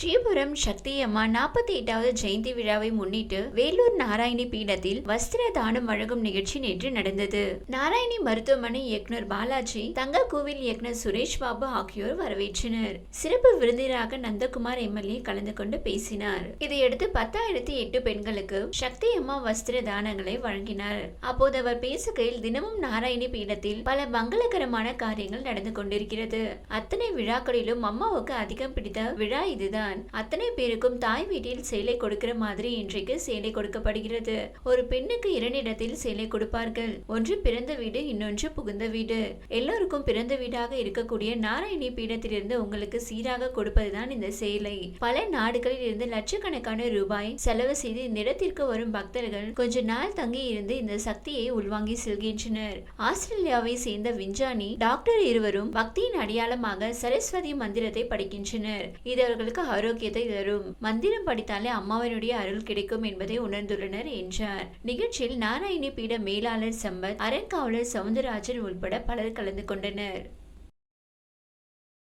ஸ்ரீபுரம் சக்தி அம்மா 48வது ஜெயந்தி விழாவை முன்னிட்டு வேலூர் நாராயணி பீடத்தில் வஸ்திர தானம் வழங்கும் நிகழ்ச்சி நேற்று நடந்தது. நாராயணி மருத்துவமனை இயக்குனர் பாலாஜி, தங்க கோவில் இயக்குனர் சுரேஷ் பாபு ஆகியோர் வரவேற்றனர். சிறப்பு விருந்தினராக நந்தகுமார் எம்எல்ஏ கலந்து கொண்டு பேசினார். இதையடுத்து 10,008 பெண்களுக்கு சக்தி அம்மா வஸ்திர தானங்களை வழங்கினார். அப்போது அவர் பேசுகையில், தினமும் நாராயணி பீடத்தில் பல மங்களகரமான காரியங்கள் நடந்து கொண்டிருக்கிறது. அத்தனை விழாக்களிலும் அம்மாவுக்கு அதிகம் பிடித்த விழா இதுதான். அத்தனை பேருக்கும் தாய் வீட்டில் சேலை கொடுக்கிற மாதிரி இன்றைக்கு சேலை கொடுக்கப்படுகிறது. ஒரு பெண்ணுக்கு 2 இடத்தில் சேலை கொடுப்பார்கள். ஒன்று பிறந்த வீடு, இன்னொன்று புகுந்த வீடு. எல்லோருக்கும் பிறந்த வீடாக இருக்கக்கூடிய நாராயணி பீடத்திலிருந்து உங்களுக்கு சீராக கொடுப்பதுதான் இந்த சேலை. பல நாடுகளில் இருந்து லட்சக்கணக்கான ரூபாய் செலவு செய்து இந்த இடத்திற்கு வரும் பக்தர்கள் கொஞ்ச நாள் தங்கி இருந்து இந்த சக்தியை உள்வாங்கி செல்கின்றனர். ஆஸ்திரேலியாவை சேர்ந்த விஞ்ஞானி, டாக்டர் இருவரும் பக்தியின் அடையாளமாக சரஸ்வதி மந்திரத்தை படிக்கின்றனர். இது அவர்களுக்கு ஆரோக்கியத்தை தரும். மந்திரம் படித்தாலே அம்மாவினுடைய அருள் கிடைக்கும் என்பதை உணர்ந்துள்ளனர் என்றார். நிகழ்ச்சியில் நாராயணி பீட மேலாளர் சம்பத், அறங்காவலர் சவுந்தரராஜன் உள்பட பலர் கலந்து கொண்டனர்.